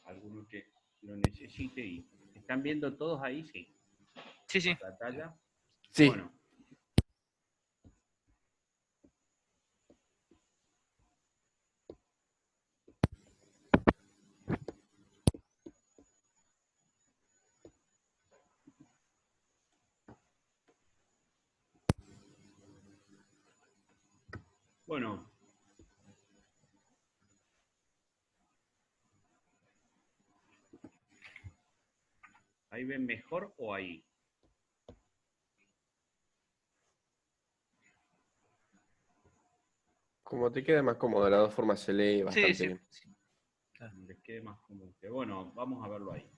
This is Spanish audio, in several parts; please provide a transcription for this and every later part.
alguno que lo necesite. Y ¿están viendo todos ahí? Sí. Sí, sí. ¿Pantalla? Sí. Bueno. Bueno. ¿Ahí ven mejor o ahí? Como te queda más cómodo, de las dos formas se lee bastante bien. Sí. Claro. Les quede más cómodo. Bueno, vamos a verlo ahí.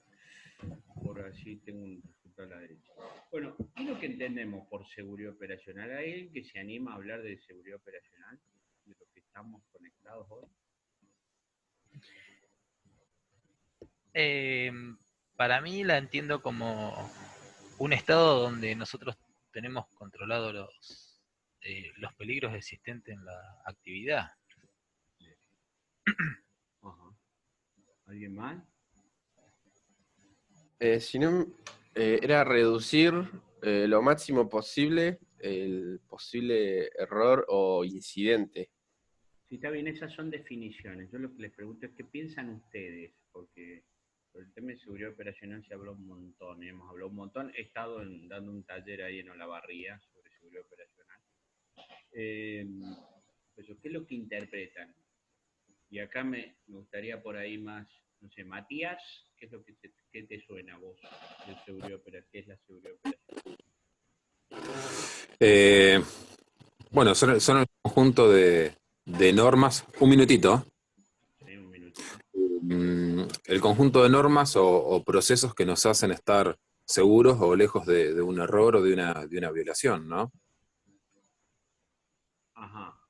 Por allí tengo un resultado a la derecha. Bueno, ¿qué es lo que entendemos por seguridad operacional? ¿Hay alguien que se anima a hablar de seguridad operacional? De lo que estamos conectados hoy. Para mí la entiendo como un estado donde nosotros tenemos controlados los peligros existentes en la actividad. Ajá. ¿Alguien más? Si no, era reducir lo máximo posible el posible error o incidente. Sí, está bien, esas son definiciones. Yo lo que les pregunto es qué piensan ustedes, porque por el tema de seguridad operacional se habló un montón, hemos hablado un montón. He estado dando un taller ahí en Olavarría sobre seguridad operacional. Pues, ¿qué es lo que interpretan? Y acá me gustaría por ahí más, no sé, Matías, ¿qué es lo que qué te suena a vos de seguridad operacional? ¿Qué es la seguridad operacional? Bueno, son el conjunto de normas. Un minutito. Sí, un minutito. El conjunto de normas o procesos que nos hacen estar seguros o lejos de un error o de una violación, ¿no? Ajá.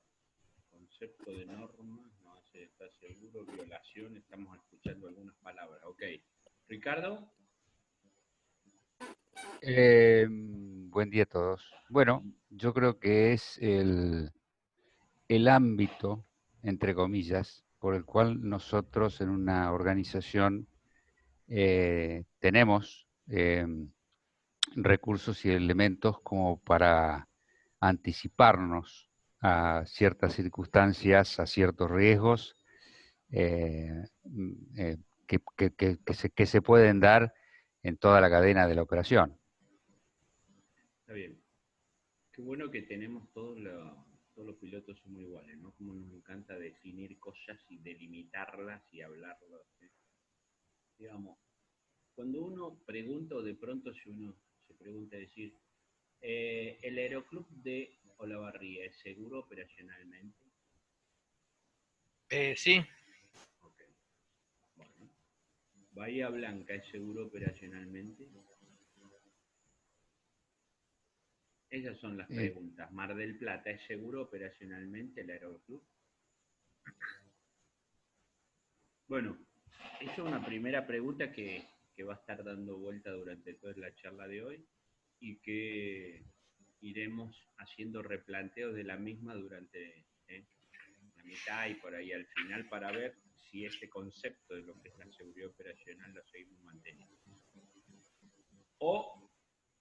Concepto de normas, no hace estar seguro, violación, estamos escuchando algunas palabras. Ok. Ricardo. Buen día a todos. Bueno, yo creo que es el ámbito, entre comillas, por el cual nosotros en una organización tenemos recursos y elementos como para anticiparnos a ciertas circunstancias, a ciertos riesgos eh, que se pueden dar en toda la cadena de la operación. Está bien. Qué bueno que tenemos todos los pilotos somos iguales, ¿no? Como nos encanta definir cosas y delimitarlas y hablarlas. Digamos, cuando uno pregunta, o de pronto si uno se pregunta, decir, ¿el aeroclub de Olavarría es seguro operacionalmente? Sí. Ok. Bueno. ¿Bahía Blanca es seguro operacionalmente? Esas son las preguntas. ¿Mar del Plata es seguro operacionalmente el aeroclub? Bueno, esa es una primera pregunta que va a estar dando vuelta durante toda la charla de hoy y que iremos haciendo replanteos de la misma durante la mitad y por ahí al final para ver si este concepto de lo que es la seguridad operacional lo seguimos manteniendo. O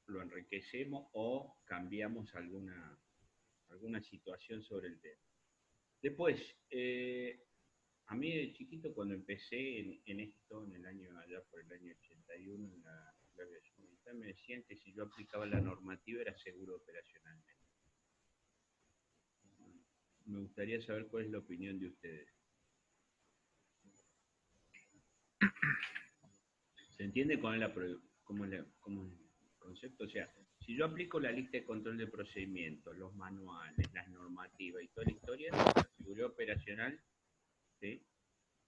lo enriquecemos o cambiamos alguna situación sobre el tema. Después, a mí de chiquito cuando empecé en esto, en el año allá por el año 81, en la aviación militar, me decían que si yo aplicaba la normativa era seguro operacionalmente. Me gustaría saber cuál es la opinión de ustedes. ¿Se entiende cómo es el concepto? O sea, si yo aplico la lista de control de procedimientos, los manuales, las normativas y toda la historia, la seguridad operacional, ¿sí?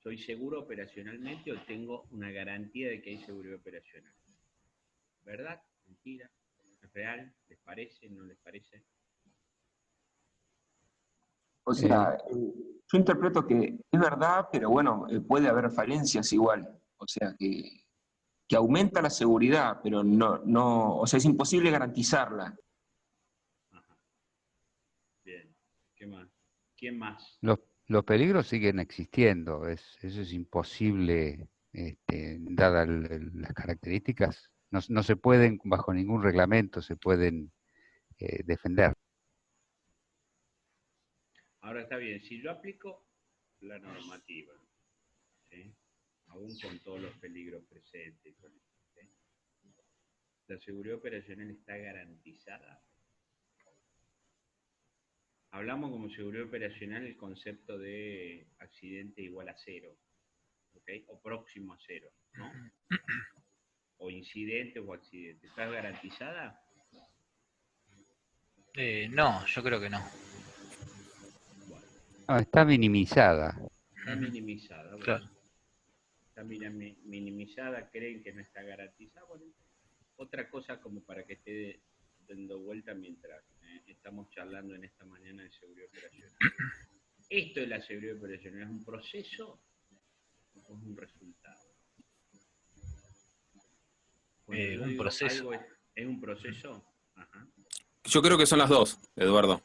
¿Soy seguro operacionalmente o tengo una garantía de que hay seguridad operacional? ¿Verdad? ¿Mentira? ¿Es real? ¿Les parece? ¿No les parece? O sea, yo interpreto que es verdad, pero bueno, puede haber falencias igual. O sea, que aumenta la seguridad, pero no, o sea, es imposible garantizarla. Ajá. Bien. ¿Qué más? ¿Quién más? Los peligros siguen existiendo, eso es imposible dadas las características, no se pueden, bajo ningún reglamento, se pueden defender. Ahora está bien, si yo aplico la normativa, ¿sí? Aún con todos los peligros presentes, ¿sí? La seguridad operacional está garantizada. Hablamos como seguridad operacional el concepto de accidente igual a cero, ¿ok? O próximo a cero, ¿no? O incidente o accidente. ¿Está garantizada? No, yo creo que no. Bueno, No, está minimizada. está minimizada. Bueno, Claro. está minimizada, creen que no está garantizada. Bueno, otra cosa como para que esté dando vuelta mientras estamos charlando en esta mañana de seguridad operacional. ¿Esto de la seguridad operacional es un proceso o es un resultado? Cuando yo Un digo proceso. algo es un proceso, ajá. Yo creo que son las dos, Eduardo.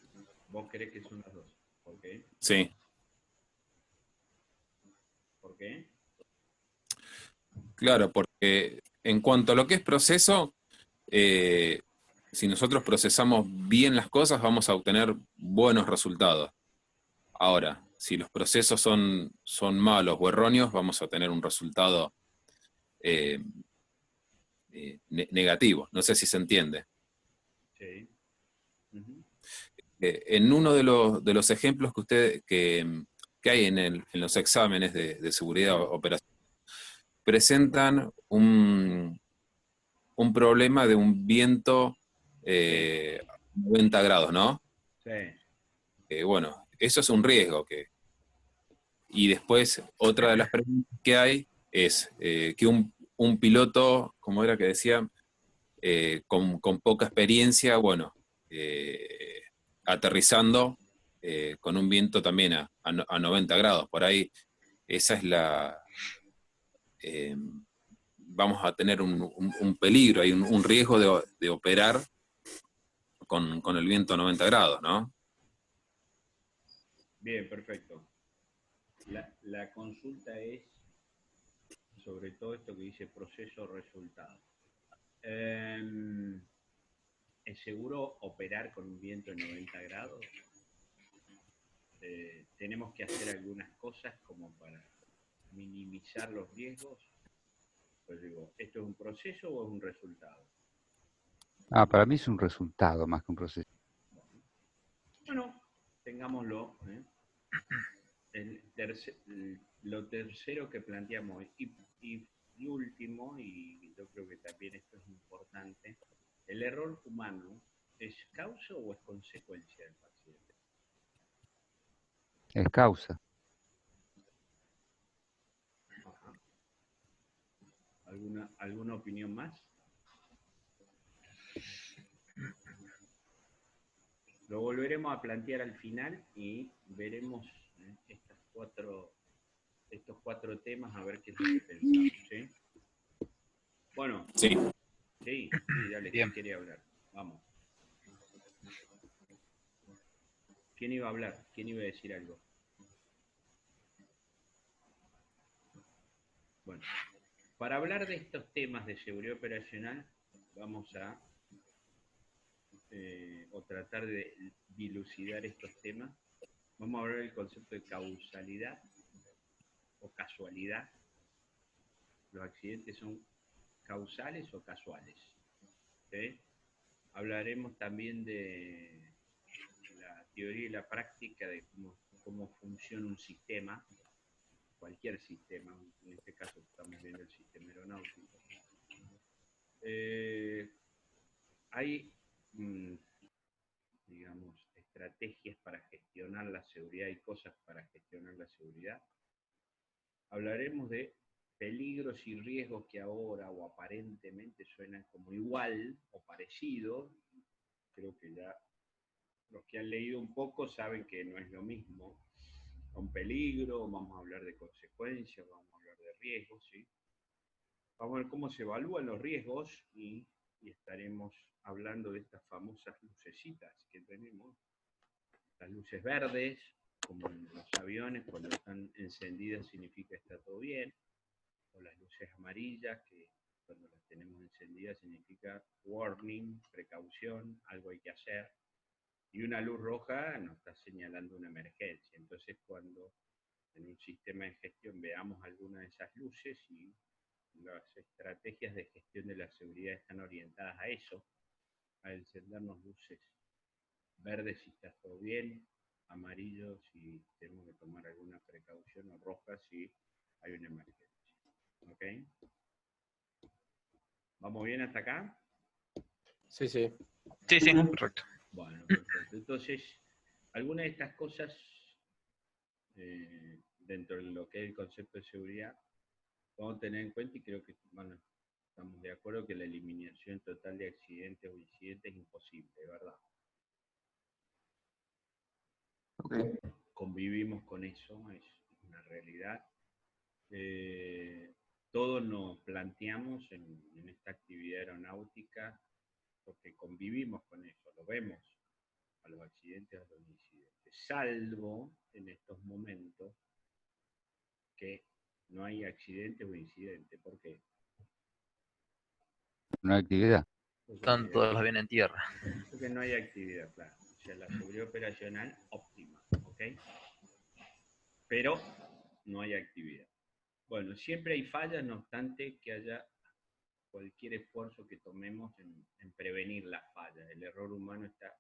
¿Vos creés que son las dos? ¿Por qué? Sí. ¿Por qué? Claro, porque en cuanto a lo que es proceso, si nosotros procesamos bien las cosas, vamos a obtener buenos resultados. Ahora, si los procesos son malos o erróneos, vamos a tener un resultado eh, negativo. No sé si se entiende. Sí. Uh-huh. En uno de los ejemplos que hay en los exámenes de seguridad operacional, presentan un problema de un viento 90 grados, ¿no? Sí. Bueno, eso es un riesgo. Y después, otra de las preguntas que hay es que un piloto, como era que decía, con poca experiencia, bueno, aterrizando con un viento también a 90 grados. Por ahí, esa es eh, vamos a tener un peligro, hay un riesgo de operar con el viento a 90 grados, ¿no? Bien, perfecto. La consulta es sobre todo esto que dice proceso-resultado. ¿Es seguro operar con un viento de 90 grados? Tenemos que hacer algunas cosas como para minimizar los riesgos. Pues digo, ¿esto es un proceso o es un resultado? Para mí es un resultado más que un proceso. Bueno, tengámoslo. Lo tercero que planteamos y último, y yo creo que también esto es importante, ¿el error humano es causa o es consecuencia del accidente? Es causa. Ajá. ¿Alguna opinión más? Lo volveremos a plantear al final y veremos estos cuatro temas a ver qué es lo que pensamos, ¿sí? Bueno, Sí. sí, dale, Bien. ¿quién quería hablar? Vamos. ¿Quién iba a hablar? ¿Quién iba a decir algo? Bueno, para hablar de estos temas de seguridad operacional, vamos a o tratar de dilucidar estos temas. Vamos a hablar del concepto de causalidad o casualidad. ¿Los accidentes son causales o casuales? ¿Sí? Hablaremos también de la teoría y la práctica de cómo funciona un sistema, cualquier sistema, en este caso estamos viendo el sistema aeronáutico. Hay, digamos, estrategias para gestionar la seguridad y cosas para gestionar la seguridad. Hablaremos de peligros y riesgos que ahora o aparentemente suenan como igual o parecido. Creo que ya los que han leído un poco saben que no es lo mismo. Con peligro, vamos a hablar de consecuencias, vamos a hablar de riesgos, ¿sí? Vamos a ver cómo se evalúan los riesgos y estaremos hablando de estas famosas lucecitas que tenemos. Las luces verdes, como en los aviones, cuando están encendidas significa que está todo bien. o las luces amarillas, que cuando las tenemos encendidas significa warning, precaución, algo hay que hacer. Y una luz roja nos está señalando una emergencia. Entonces, cuando en un sistema de gestión veamos alguna de esas luces, y las estrategias de gestión de la seguridad están orientadas a eso, a encendernos luces verdes si está todo bien, amarillo si tenemos que tomar alguna precaución, o roja si hay una emergencia. ¿Ok? ¿Vamos bien hasta acá? Sí, sí. Sí, sí, correcto. Bueno, perfecto. Entonces, algunas de estas cosas, dentro de lo que es el concepto de seguridad, vamos a tener en cuenta, y creo que, bueno, estamos de acuerdo que la eliminación total de accidentes o incidentes es imposible, ¿verdad? Ok. Convivimos con eso, es una realidad. Todos nos planteamos en esta actividad aeronáutica porque convivimos con eso, lo vemos, a los accidentes, a los incidentes, salvo en estos momentos que no hay accidentes o incidentes. ¿Por qué? No hay actividad. Están todos los bienes en tierra. Porque no hay actividad, claro. O sea, la seguridad operacional óptima, ¿ok? Pero no hay actividad. Bueno, siempre hay fallas, no obstante que haya cualquier esfuerzo que tomemos en prevenir las fallas. El error humano está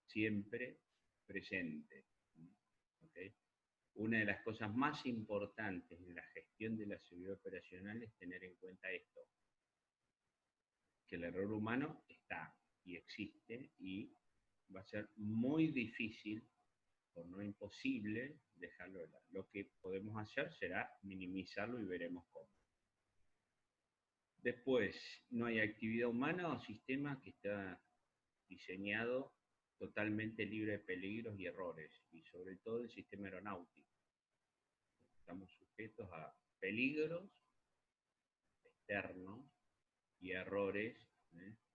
siempre presente, ¿ok? Una de las cosas más importantes en la gestión de la seguridad operacional es tener en cuenta esto, que el error humano está y existe, y va a ser muy difícil, por no imposible, dejarlo de lado. Lo que podemos hacer será minimizarlo y veremos cómo. Después, no hay actividad humana o sistema que está diseñado totalmente libre de peligros y errores, y sobre todo el sistema aeronáutico. Estamos sujetos a peligros externos y errores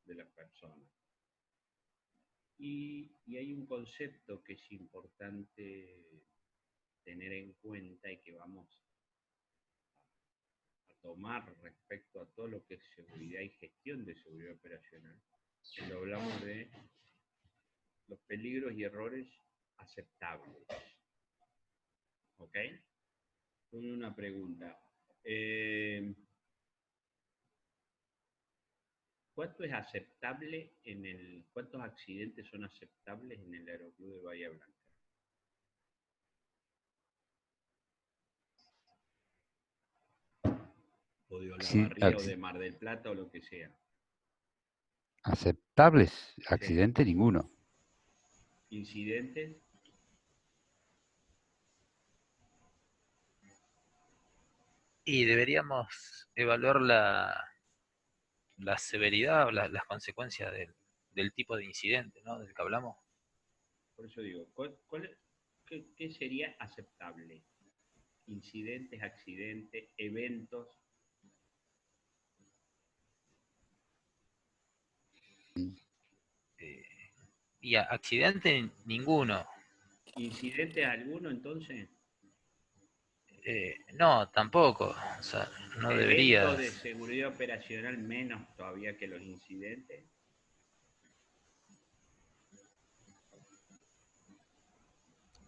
de las personas. Y hay un concepto que es importante tener en cuenta y que vamos a tomar respecto a todo lo que es seguridad y gestión de seguridad operacional, cuando hablamos de los peligros y errores aceptables. ¿Ok? Una pregunta. ¿Cuánto es aceptable cuántos accidentes son aceptables en el Aeroclub de Bahía Blanca? O de Sí, Olavarría, o de Mar del Plata, o lo que sea. aceptables, Sí. accidente ninguno. ¿Incidentes? Y deberíamos evaluar la severidad o las consecuencias del tipo de incidente, ¿no? Del que hablamos. Por eso digo, ¿qué sería aceptable? Incidentes, accidentes, eventos. Y accidente ninguno. ¿Incidentes alguno entonces? No, tampoco. O sea, no debería. Eventos de seguridad operacional menos todavía que los incidentes.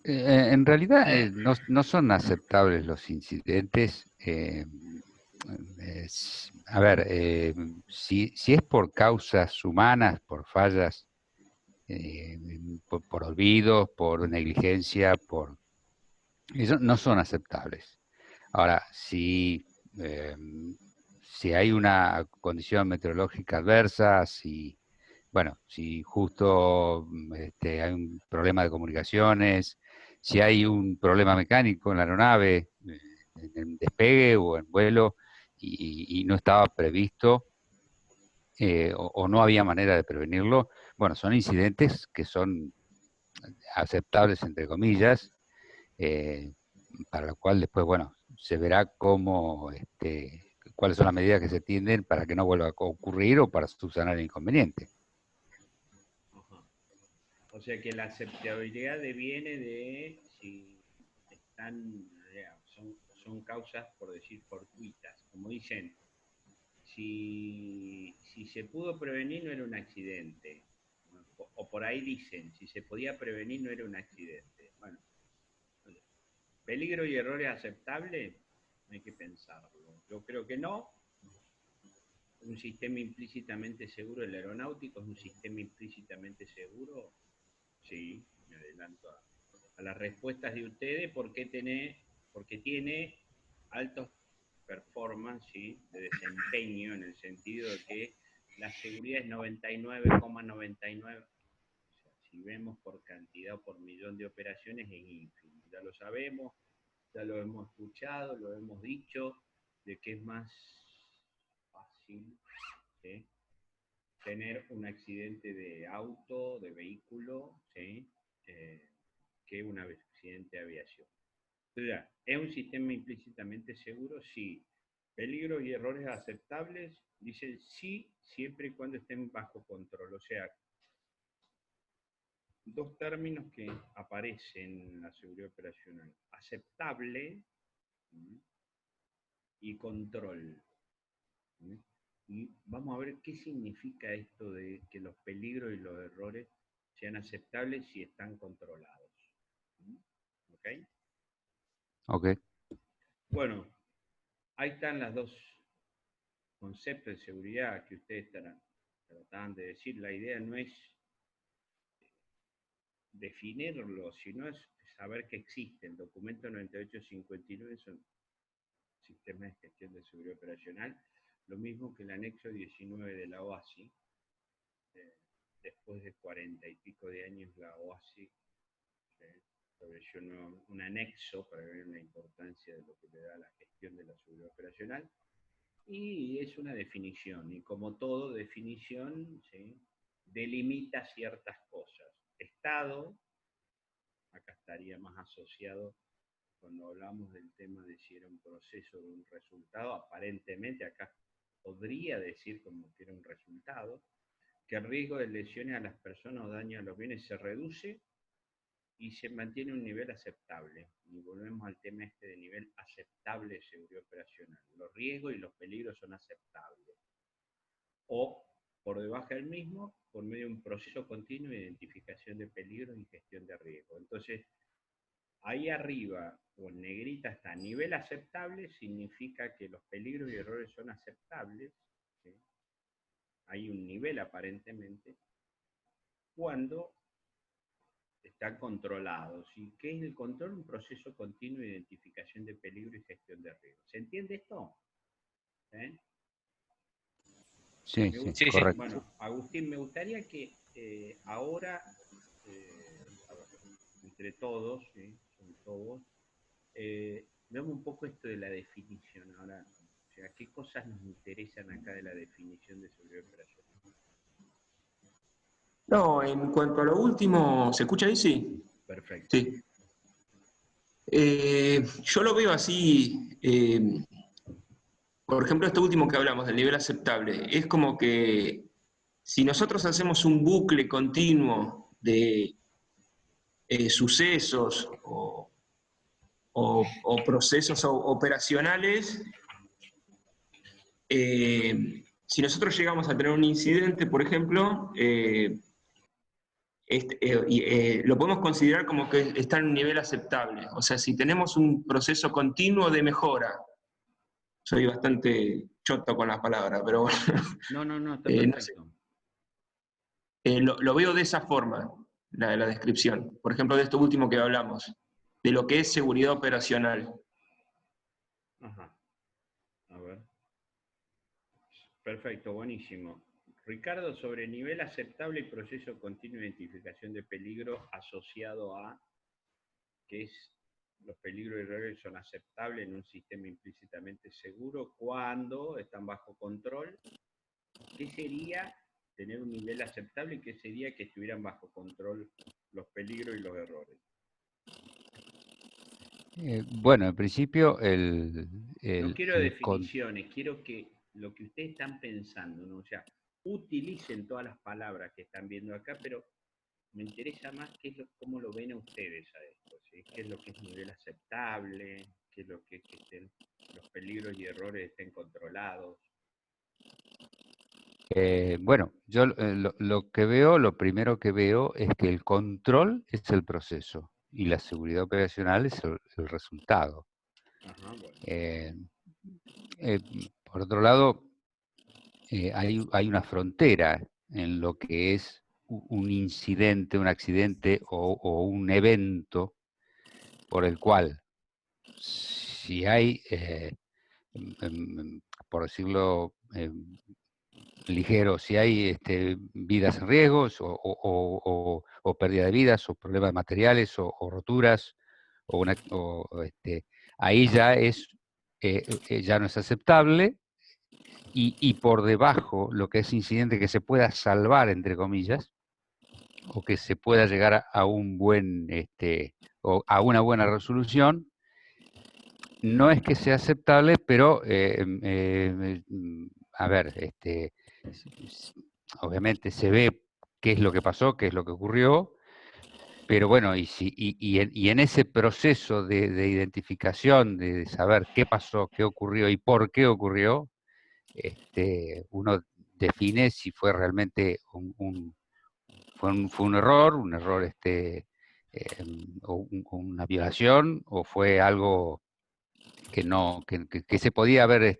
En realidad no son aceptables los incidentes. A ver, si es por causas humanas, por fallas, por olvidos, por negligencia, eso no son aceptables. Ahora, si hay una condición meteorológica adversa, si justo hay un problema de comunicaciones, si hay un problema mecánico en la aeronave, en despegue o en vuelo, y no estaba previsto o no había manera de prevenirlo, bueno, son incidentes que son aceptables, entre comillas, para lo cual después, bueno, se verá cómo, cuáles son las medidas que se tienden para que no vuelva a ocurrir o para subsanar el inconveniente. Ajá. O sea que la aceptabilidad deviene de si son causas, por decir, fortuitas. Como dicen, si se pudo prevenir no era un accidente. O por ahí dicen, si se podía prevenir no era un accidente. Bueno, ¿peligro y error es aceptable? Hay que pensarlo. Yo creo que no. Un sistema implícitamente seguro, el aeronáutico es un sistema implícitamente seguro. Sí, me adelanto a las respuestas de ustedes, porque tiene altos performance, ¿sí?, de desempeño, en el sentido de que la seguridad es 99,99. O sea, si vemos por cantidad o por millón de operaciones es ínfimo. Ya lo sabemos, ya lo hemos escuchado, lo hemos dicho, de que es más fácil, ¿sí?, tener un accidente de auto, de vehículo, ¿sí?, que un accidente de aviación. Entonces, ¿es un sistema implícitamente seguro? Sí. ¿Peligros y errores aceptables? Dicen sí, siempre y cuando estén bajo control. O sea, dos términos que aparecen en la seguridad operacional: aceptable y control. Y vamos a ver qué significa esto de que los peligros y los errores sean aceptables si están controlados. ¿Ok? Ok. Bueno, ahí están los dos conceptos de seguridad que ustedes trataban de decir. La idea no es definirlo, sino es saber que existe. El documento 9859 es un sistema de gestión de seguridad operacional, lo mismo que el anexo 19 de la OASI. Después de 40 y pico de años, la OASI estableció un anexo para ver la importancia de lo que le da a la gestión de la seguridad operacional. Y es una definición, y como todo, definición, ¿sí?, delimita ciertas cosas. Estado, acá estaría más asociado cuando hablamos del tema de si era un proceso o un resultado. Aparentemente acá podría decir como que era un resultado, que el riesgo de lesiones a las personas o daño a los bienes se reduce y se mantiene un nivel aceptable. Y volvemos al tema este de nivel aceptable de seguridad operacional. Los riesgos y los peligros son aceptables. O por debajo del mismo, por medio de un proceso continuo de identificación de peligros y gestión de riesgo. Entonces, ahí arriba, o en negrita, está nivel aceptable, significa que los peligros y errores son aceptables, ¿sí? Hay un nivel aparentemente, cuando están controlados. ¿Y qué es el control? Un proceso continuo de identificación de peligro y gestión de riesgo. ¿Se entiende esto? Sí, sí, correcto. Bueno, Agustín, me gustaría que ahora, a ver, entre todos, ¿sí?, son todos, veamos un poco esto de la definición. Ahora, o sea, ¿qué cosas nos interesan acá de la definición de seguridad operacional? No, en cuanto a lo último, ¿se escucha ahí? Sí. Perfecto. Sí. Yo lo veo así, por ejemplo, esto último que hablamos, del nivel aceptable, es como que si nosotros hacemos un bucle continuo de sucesos o procesos operacionales, si nosotros llegamos a tener un incidente, por ejemplo, lo podemos considerar como que está en un nivel aceptable. O sea, si tenemos un proceso continuo de mejora, soy bastante choto con las palabras, pero bueno. No, está No sé. perfecto. Lo veo de esa forma, la descripción. Por ejemplo, de esto último que hablamos, de lo que es seguridad operacional. Ajá. A ver. Perfecto, buenísimo. Ricardo, sobre nivel aceptable y proceso continuo de identificación de peligro asociado a que es los peligros y errores son aceptables en un sistema implícitamente seguro cuando están bajo control. ¿Qué sería tener un nivel aceptable y qué sería que estuvieran bajo control los peligros y los errores? Bueno, en principio no quiero definiciones, quiero que lo que ustedes están pensando, ¿no? O sea, utilicen todas las palabras que están viendo acá, pero me interesa más cómo lo ven a ustedes a esto, ¿sí? ¿Qué es lo que es nivel aceptable? que lo que estén, los peligros y errores estén controlados. Bueno, yo lo que veo, lo primero que veo es que el control es el proceso y la seguridad operacional es el resultado. Ajá, bueno. Eh, por otro lado, hay una frontera en lo que es un incidente, un accidente o un evento por el cual, si hay, por decirlo ligero, si hay vidas en riesgos o pérdida de vidas o problemas materiales o roturas, ahí ya ya no es aceptable. Y por debajo, lo que es incidente que se pueda salvar, entre comillas, o que se pueda llegar a un buen, o a una buena resolución, no es que sea aceptable, pero, a ver, obviamente se ve qué es lo que pasó, qué es lo que ocurrió, pero bueno, y en ese proceso de identificación, de saber qué pasó, qué ocurrió y por qué ocurrió, uno define si fue realmente fue un error, o una violación, o fue algo que no que se podía haber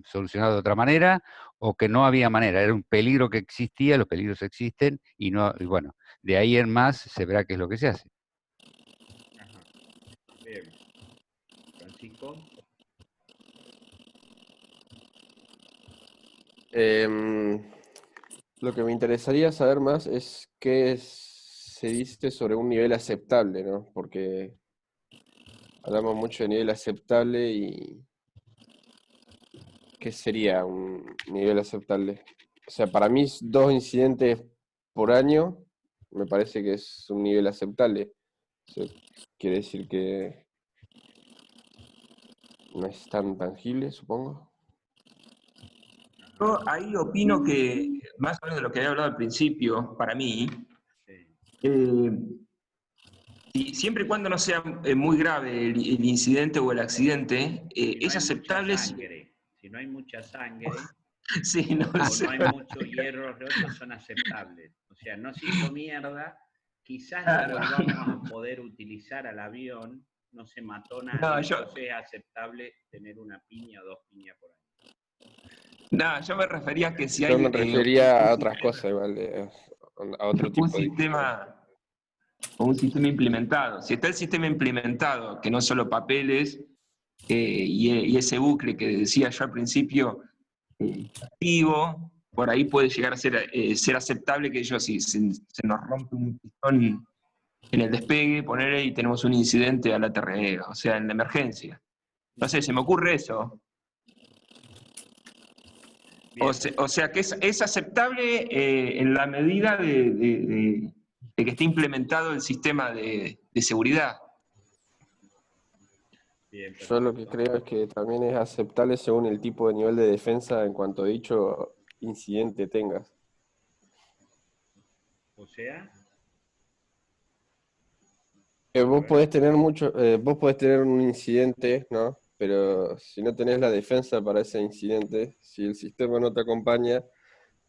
solucionado de otra manera, o que no había manera, era un peligro que existía, los peligros existen, y bueno, de ahí en más se verá qué es lo que se hace. Ajá. Bien. Francisco. Lo que me interesaría saber más es se dice sobre un nivel aceptable, ¿no? Porque hablamos mucho de nivel aceptable y ¿qué sería un nivel aceptable? O sea, para mí 2 incidentes por año me parece que es un nivel aceptable. O sea, quiere decir que no es tan tangible, supongo. Yo ahí opino que, más o menos de lo que había hablado al principio, para mí, Sí. siempre y cuando no sea muy grave el incidente o el accidente, Si no es hay mucha aceptable. sangre, si no hay mucha sangre, Sí, no o sé. no hay mucho hierro roto, son aceptables. O sea, no se hizo mierda, quizás lo Claro. volvamos a poder utilizar al avión, no se mató No, nadie, yo, entonces es aceptable tener una piña o 2 piñas por ahí. no, yo me refería a que si Yo hay me refería a otras cosas igual, a otro un tipo de incidentes. sistema, un sistema implementado. Si está el sistema implementado, que no solo papeles, y ese bucle que decía yo al principio, activo, por ahí puede llegar a ser aceptable que si se nos rompe un pistón en el despegue, poner y tenemos un incidente a la TRE, o sea, en la emergencia. No sé, se me ocurre eso. Bien, O sea que es aceptable en la medida de que esté implementado el sistema de seguridad. bien, Yo lo que perfecto. creo es que también es aceptable según el tipo de nivel de defensa en cuanto a dicho incidente tengas. O sea, a Vos ver, podés tener vos podés tener un incidente, ¿no? Pero si no tenés la defensa para ese incidente, si el sistema no te acompaña,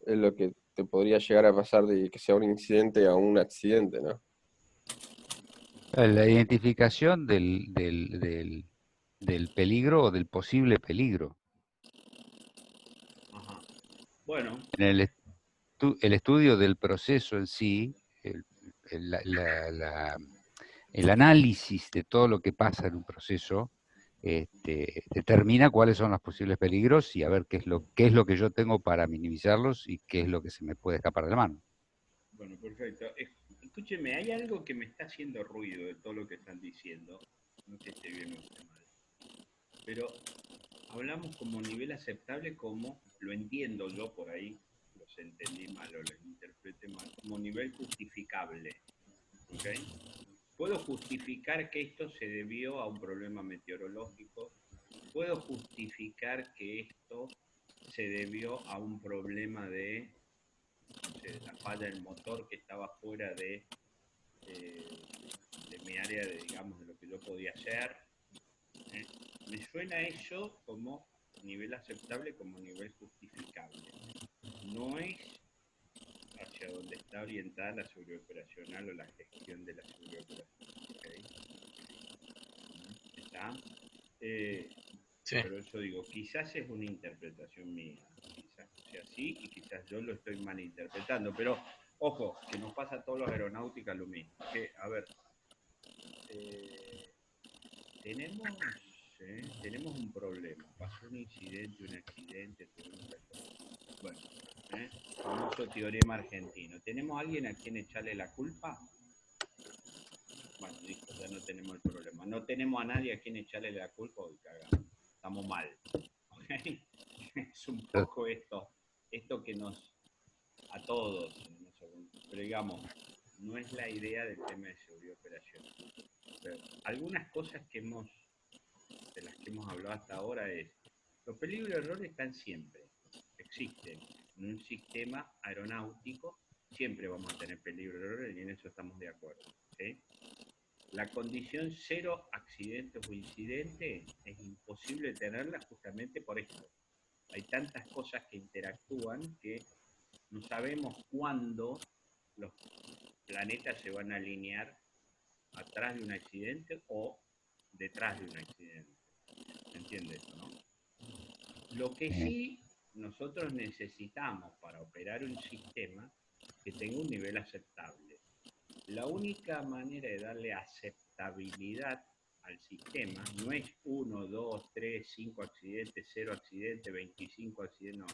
es lo que te podría llegar a pasar de que sea un incidente a un accidente, ¿no? La identificación del peligro o del posible peligro. ajá. Bueno, En el estudio del proceso en sí, el, la- la- el análisis de todo lo que pasa en un proceso, determina cuáles son los posibles peligros y a ver qué es lo que yo tengo para minimizarlos y qué es lo que se me puede escapar de la mano. bueno, perfecto. Escúcheme, hay algo que me está haciendo ruido de todo lo que están diciendo. No sé si esté bien o esté mal. Pero hablamos como nivel aceptable, como lo entiendo yo por ahí, los entendí mal o los interpreté mal, como nivel justificable. ¿Ok? Puedo justificar que esto se debió a un problema meteorológico. Puedo justificar que esto se debió a un problema no sé, de la falla del motor que estaba fuera eh, de mi área, digamos, de lo que yo podía hacer. ¿eh? Me suena eso como nivel aceptable, como nivel justificable. No es hacia donde está orientada la seguridad operacional o la gestión de la seguridad operacional. ¿Okay? ¿Está? Sí. Pero eso digo, quizás es una interpretación mía, quizás sea así y quizás yo lo estoy malinterpretando, pero ojo, que nos pasa a todos los aeronáuticas lo mismo. Que, a ver, tenemos, tenemos un problema, pasó un incidente, un accidente, tuvimos esto. Bueno, famoso teorema argentino. ¿Tenemos alguien a quien echarle la culpa? Bueno, listo, ya no tenemos el problema. No tenemos a nadie a quien echarle la culpa, hoy cagamos. Estamos mal. ¿Okay? Es un poco esto que nos, a todos, pero digamos, no es la idea del tema de seguridad operacional. Pero algunas cosas de las que hemos hablado hasta ahora es, los peligros de error están siempre, existen. En un sistema aeronáutico siempre vamos a tener peligro de error y en eso estamos de acuerdo. ¿Sí? La condición cero accidentes o incidentes es imposible tenerla justamente por esto. Hay tantas cosas que interactúan que no sabemos cuándo los planetas se van a alinear atrás de un accidente o detrás de un accidente. ¿Se entiende eso, no? Lo que sí nosotros necesitamos para operar un sistema que tenga un nivel aceptable. La única manera de darle aceptabilidad al sistema no es 1, 2, 3, 5 accidentes, 0 accidentes, 25 accidentes, no.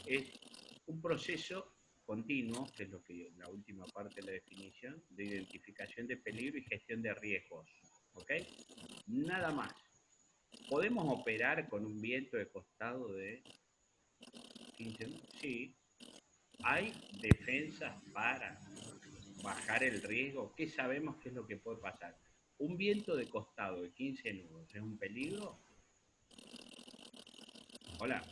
Es un proceso continuo, que es lo que la última parte de la definición, de identificación de peligro y gestión de riesgos. ¿Ok? Nada más. ¿Podemos operar con un viento de costado de 15? Sí. ¿Hay defensas para bajar el riesgo? ¿Qué sabemos que es lo que puede pasar? ¿Un viento de costado de 15 nudos es un peligro? Hola.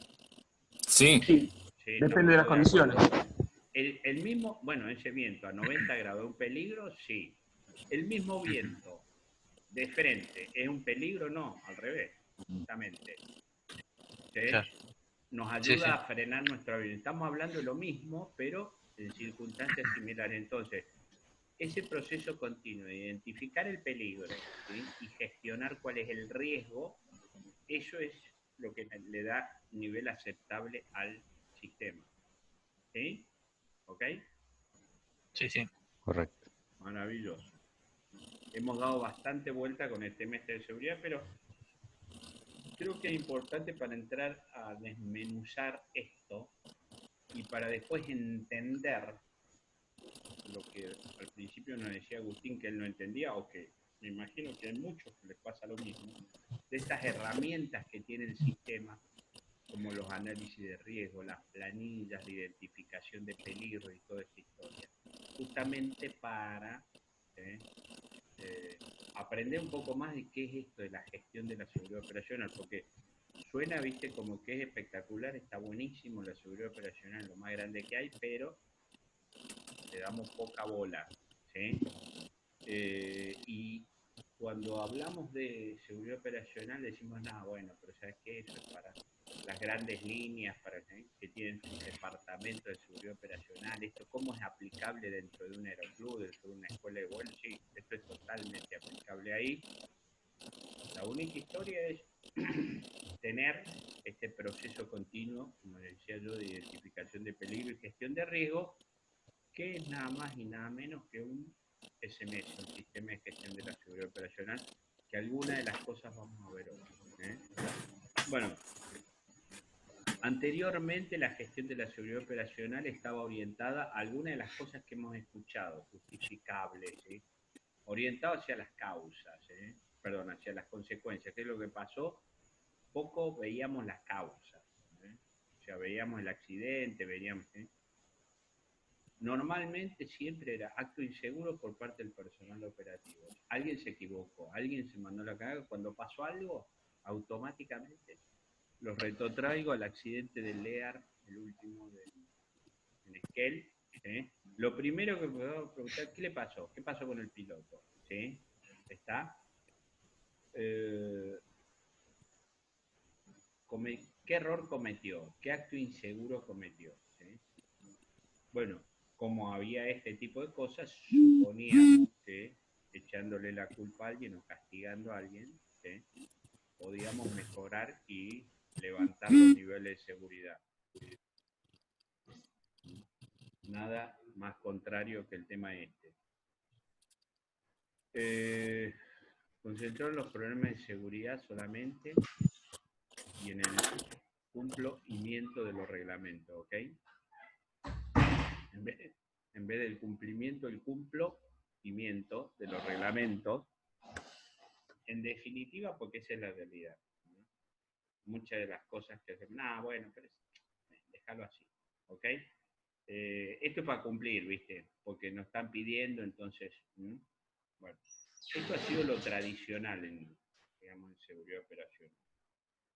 Sí, Sí, Sí, depende de las estamos todos de condiciones. acuerdo. El mismo, bueno, ese viento a 90 grados es un peligro, sí. El mismo viento de frente es un peligro, no, al revés, justamente. ¿Sí? Claro. Nos Sí, ayuda sí. a frenar nuestra vida. Estamos hablando de lo mismo, pero en circunstancias similares. Entonces, ese proceso continuo de identificar el peligro, ¿sí? Y gestionar cuál es el riesgo, eso es lo que le da nivel aceptable al sistema. ¿Sí? ¿Ok? Sí, sí. Correcto. Maravilloso. Hemos dado bastante vuelta con el tema de seguridad, pero creo que es importante para entrar a desmenuzar esto y para después entender lo que al principio nos decía Agustín que él no entendía, o que me imagino que hay muchos que les pasa lo mismo, de estas herramientas que tiene el sistema, como los análisis de riesgo, las planillas de identificación de peligro y toda esta historia, justamente para aprender un poco más de qué es esto de la gestión de la seguridad operacional, porque suena, viste, como que es espectacular, está buenísimo la seguridad operacional, lo más grande que hay, pero le damos poca bola, ¿sí? Y cuando hablamos de seguridad operacional decimos, nada, bueno, pero ¿sabes qué? Eso es para las grandes líneas, para que tienen sus departamentos de seguridad operacional. ¿Esto cómo es aplicable dentro de un aeroclub, dentro de una escuela de vuelo? Sí, esto es totalmente aplicable ahí. La única historia es tener este proceso continuo, como decía yo, de identificación de peligro y gestión de riesgo, que es nada más y nada menos que un SMS, un sistema de gestión de la seguridad operacional, que algunas de las cosas vamos a ver hoy. Bueno, anteriormente la gestión de la seguridad operacional estaba orientada a algunas de las cosas que hemos escuchado, justificables, ¿sí? Orientado hacia las causas, perdón, hacia las consecuencias. ¿Qué es lo que pasó? Poco veíamos las causas. O sea, veíamos el accidente, veíamos... Normalmente siempre era acto inseguro por parte del personal operativo. Alguien se equivocó, alguien se mandó la cagada. Cuando pasó algo, automáticamente los retrotraigo al accidente del Lear, el último en Esquel. ¿Sí? Lo primero que me voy a preguntar, ¿qué le pasó? ¿Qué pasó con el piloto? ¿Sí? ¿Está? ¿qué error cometió? ¿Qué acto inseguro cometió? ¿Sí? Bueno, como había este tipo de cosas, suponíamos que echándole la culpa a alguien o castigando a alguien, ¿sí? Podíamos mejorar y levantar los niveles de seguridad. Nada más contrario que el tema este. Concentrar los problemas de seguridad solamente y en el cumplimiento de los reglamentos, ¿ok? En vez del cumplimiento, el cumplimiento de los reglamentos, en definitiva, porque esa es la realidad, ¿no? Muchas de las cosas que hacen, bueno, pero déjalo así, ¿ok? Esto es para cumplir, ¿viste? Porque nos están pidiendo, entonces, bueno, esto ha sido lo tradicional digamos, en seguridad operacional.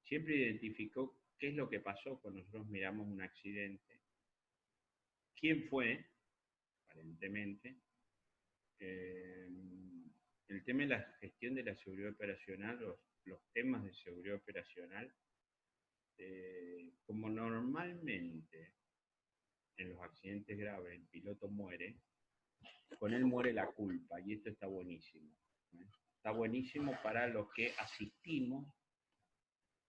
Siempre identificó qué es lo que pasó cuando nosotros miramos un accidente, quién fue, aparentemente, el tema de la gestión de la seguridad operacional, los temas de seguridad operacional, como normalmente en los accidentes graves el piloto muere, con él muere la culpa, y esto está buenísimo. Está buenísimo para los que asistimos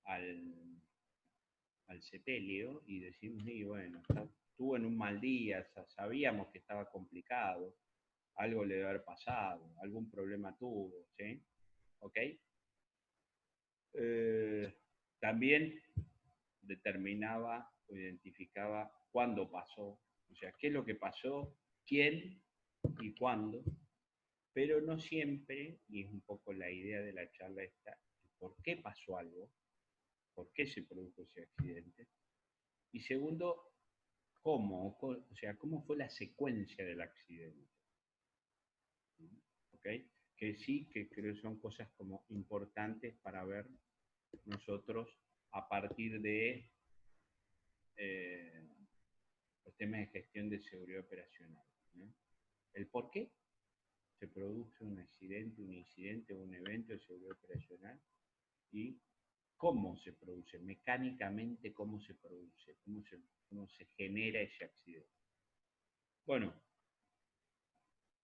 al sepelio y decimos, y bueno, estuvo en un mal día, sabíamos que estaba complicado, algo le debe haber pasado, algún problema tuvo, ¿sí? ¿Ok? También determinaba o identificaba cuándo pasó, o sea, qué es lo que pasó, quién y cuándo, pero no siempre, y es un poco la idea de la charla esta, por qué pasó algo, por qué se produjo ese accidente, y segundo, cómo, o sea, cómo fue la secuencia del accidente. ¿Ok? Que sí, que creo que son cosas como importantes para ver nosotros a partir de los temas de gestión de seguridad operacional, ¿no? El por qué se produce un accidente, un incidente o un evento de seguridad operacional y cómo se produce, mecánicamente cómo se produce, cómo se genera ese accidente. Bueno,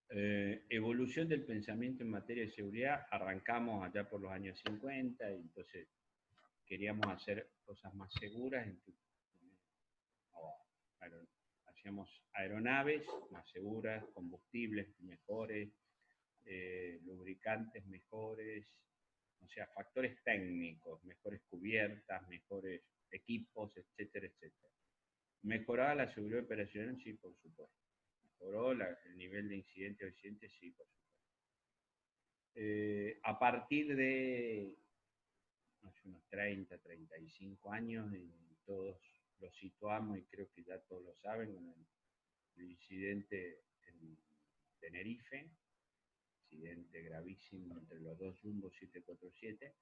evolución del pensamiento en materia de seguridad, arrancamos allá por los años 50 y entonces queríamos hacer cosas más seguras, hacíamos aeronaves más seguras, combustibles mejores, lubricantes mejores, o sea, factores técnicos, mejores cubiertas, mejores equipos, etcétera, etcétera. ¿Mejoraba la seguridad operacional? Sí, por supuesto. ¿Mejoró el nivel de incidente o accidente? Sí, por supuesto. A partir de hace unos 30, 35 años, y todos lo situamos y creo que ya todos lo saben, con el incidente en Tenerife, accidente gravísimo entre los dos Jumbo 747,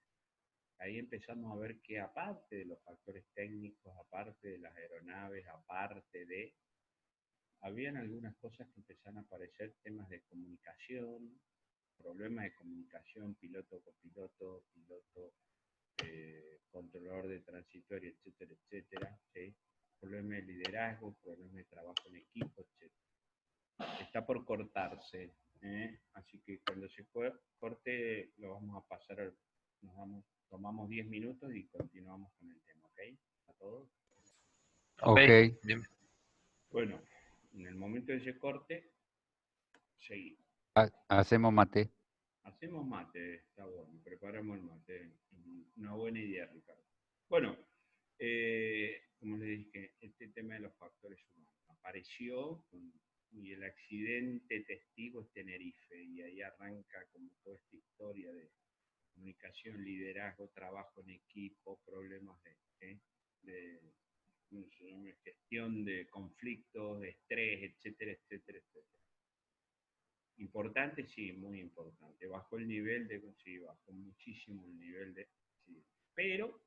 ahí empezamos a ver que aparte de los factores técnicos, aparte de las aeronaves, habían algunas cosas que empezaron a aparecer, temas de comunicación, problemas de comunicación, piloto-copiloto, controlador de transitorio, etcétera, etcétera, ¿sí? Problemas de liderazgo, problemas de trabajo en equipo, etcétera. Está por cortarse, así que cuando se corte lo vamos a pasar, tomamos 10 minutos y continuamos con el tema, ¿ok? ¿A todos? Ok. Ok. Bueno, en el momento de ese corte, seguimos. Hacemos mate. Hacemos mate, está bueno, preparamos el mate. Una buena idea, Ricardo. Bueno, como les dije, este tema de los factores humanos apareció y el accidente testigo es Tenerife, y ahí arranca como toda esta historia de comunicación, liderazgo, trabajo en equipo, problemas de gestión de conflictos, de estrés, etcétera, etcétera, etcétera. Importante, sí, muy importante. Bajó el nivel sí, bajó muchísimo el nivel de... Sí. Pero